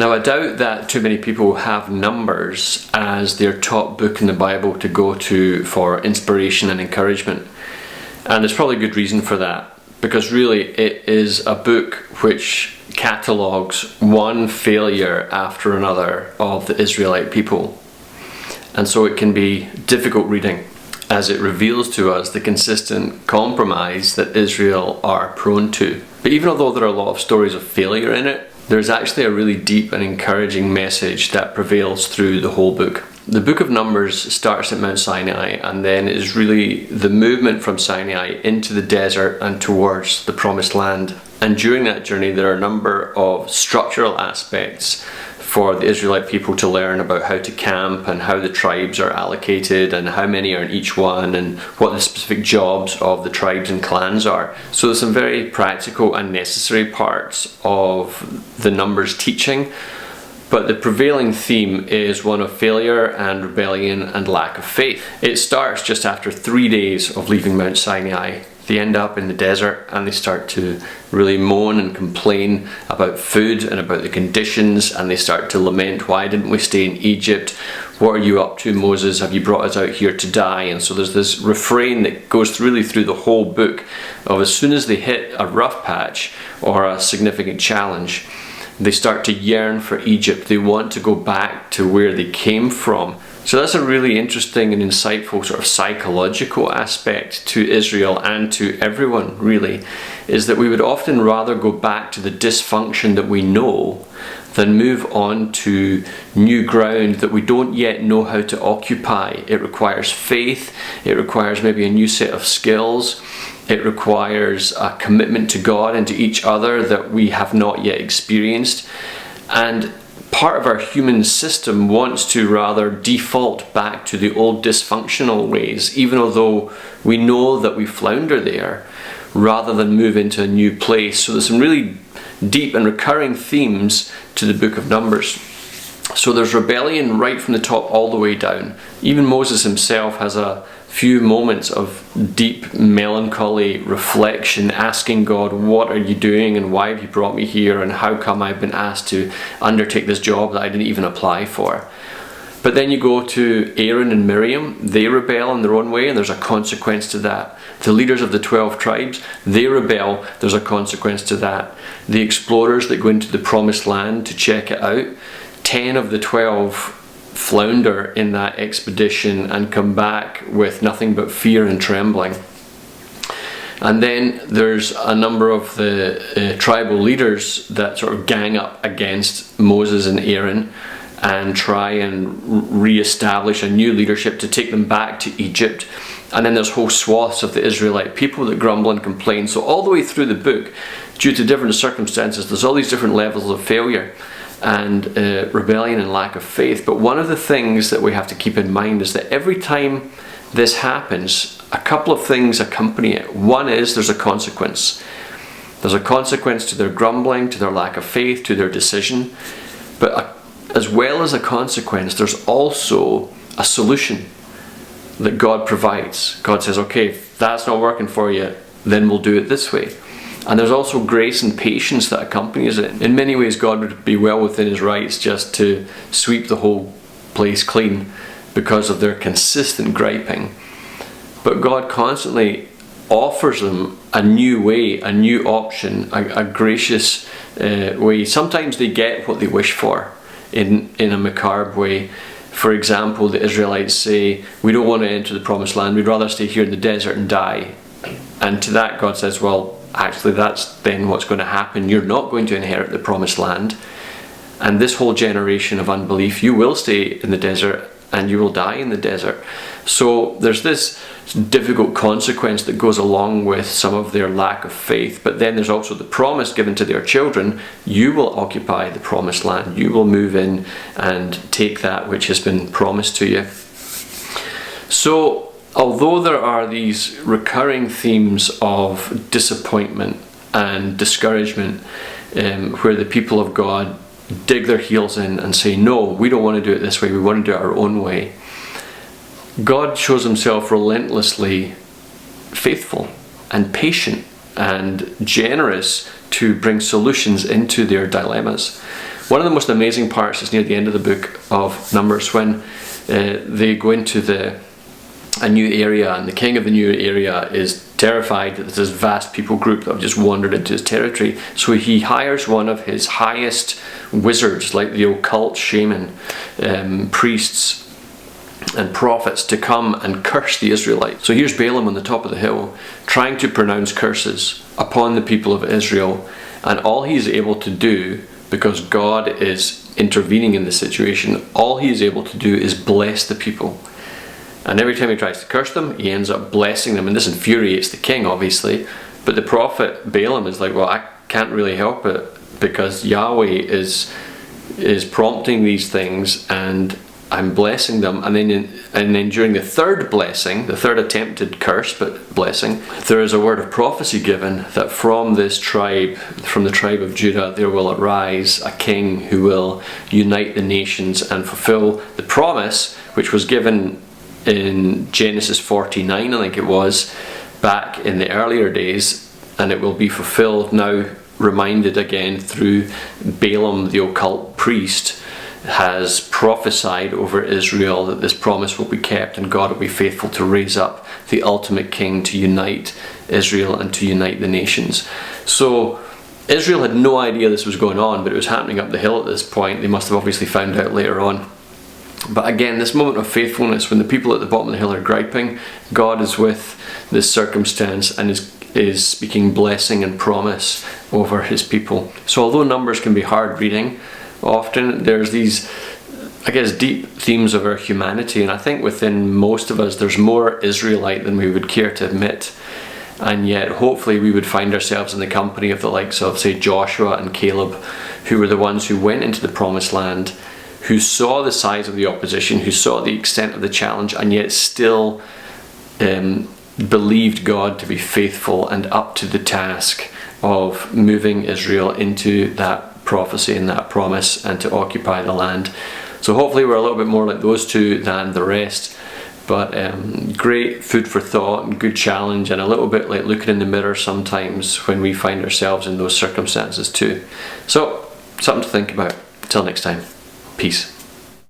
Now, I doubt that too many people have Numbers as their top book in the Bible to go to for inspiration and encouragement. And there's probably good reason for that, because really it is a book which catalogues one failure after another of the Israelite people. And so it can be difficult reading, as it reveals to us the consistent compromise that Israel are prone to. But even although there are a lot of stories of failure in it, there's actually a really deep and encouraging message that prevails through the whole book. The book of Numbers starts at Mount Sinai and then is really the movement from Sinai into the desert and towards the Promised Land. And during that journey there are a number of structural aspects for the Israelite people to learn about how to camp and how the tribes are allocated and how many are in each one and what the specific jobs of the tribes and clans are. So there's some very practical and necessary parts of the Numbers teaching, but the prevailing theme is one of failure and rebellion and lack of faith. It starts just after 3 days of leaving Mount Sinai. They end up in the desert and they start to really moan and complain about food and about the conditions, and they start to lament, why didn't we stay in Egypt? What are you up to, Moses? Have you brought us out here to die? And so there's this refrain that goes really through the whole book of as soon as they hit a rough patch or a significant challenge, they start to yearn for Egypt. They want to go back to where they came from. So that's a really interesting and insightful sort of psychological aspect to Israel and to everyone, really, is that we would often rather go back to the dysfunction that we know than move on to new ground that we don't yet know how to occupy. It requires faith, it requires maybe a new set of skills, it requires a commitment to God and to each other that we have not yet experienced. And part of our human system wants to rather default back to the old dysfunctional ways, even although we know that we flounder there, rather than move into a new place. So there's some really deep and recurring themes to the book of Numbers. So there's rebellion right from the top all the way down. Even Moses himself has a few moments of deep melancholy reflection, asking God, what are you doing and why have you brought me here and how come I've been asked to undertake this job that I didn't even apply for? But then you go to Aaron and Miriam, they rebel in their own way and there's a consequence to that. The leaders of the 12 tribes, they rebel, there's a consequence to that. The explorers that go into the Promised Land to check it out, 10 of the 12 flounder in that expedition and come back with nothing but fear and trembling. And then there's a number of the tribal leaders that sort of gang up against Moses and Aaron and try and re-establish a new leadership to take them back to Egypt. And then there's whole swaths of the Israelite people that grumble and complain. So all the way through the book, due to different circumstances, there's all these different levels of failure and rebellion and lack of faith. But one of the things that we have to keep in mind is that every time this happens, a couple of things accompany it. One is there's a consequence. There's a consequence to their grumbling, to their lack of faith, to their decision. But as well as a consequence, there's also a solution that God provides. God says, okay, if that's not working for you, then we'll do it this way. And there's also grace and patience that accompanies it. In many ways, God would be well within his rights just to sweep the whole place clean because of their consistent griping. But God constantly offers them a new way, a new option, a gracious way. Sometimes they get what they wish for in a macabre way. For example, the Israelites say, we don't want to enter the Promised Land, we'd rather stay here in the desert and die. And to that God says, well, actually that's then what's going to happen. You're not going to inherit the Promised Land. And this whole generation of unbelief, you will stay in the desert and you will die in the desert. So there's this difficult consequence that goes along with some of their lack of faith. But then there's also the promise given to their children, you will occupy the Promised Land. You will move in and take that which has been promised to you. So although there are these recurring themes of disappointment and discouragement, where the people of God dig their heels in and say, no, we don't want to do it this way, we want to do it our own way, God shows himself relentlessly faithful and patient and generous to bring solutions into their dilemmas. One of the most amazing parts is near the end of the book of Numbers, when they go into a new area, and the king of the new area is terrified that there's this vast people group that have just wandered into his territory. So he hires one of his highest wizards, like the occult shaman, priests and prophets, to come and curse the Israelites. So here's Balaam on the top of the hill trying to pronounce curses upon the people of Israel, and all he's able to do, because God is intervening in the situation, all he is able to do is bless the people. And every time he tries to curse them, he ends up blessing them, and this infuriates the king, obviously. But the prophet Balaam is like, well, I can't really help it, because Yahweh is prompting these things, and I'm blessing them. And then during the third blessing, the third attempted curse but blessing, there is a word of prophecy given that from this tribe, from the tribe of Judah, there will arise a king who will unite the nations and fulfill the promise which was given in Genesis 49, I think it was, back in the earlier days, and it will be fulfilled now, reminded again through Balaam, the occult priest, has prophesied over Israel that this promise will be kept, and God will be faithful to raise up the ultimate king to unite Israel and to unite the nations. So Israel had no idea this was going on, but it was happening up the hill at this point. They must have obviously found out later on. But again, this moment of faithfulness, when the people at the bottom of the hill are griping, God is with this circumstance and is speaking blessing and promise over his people. So although Numbers can be hard reading, often there's these, I guess, deep themes of our humanity, and I think within most of us there's more Israelite than we would care to admit. And yet hopefully we would find ourselves in the company of the likes of, say, Joshua and Caleb, who were the ones who went into the promised land, who saw the size of the opposition, who saw the extent of the challenge, and yet still believed God to be faithful and up to the task of moving Israel into that prophecy and that promise and to occupy the land. So hopefully we're a little bit more like those two than the rest. But great food for thought and good challenge, and a little bit like looking in the mirror sometimes when we find ourselves in those circumstances too. So something to think about. Until next time. Peace.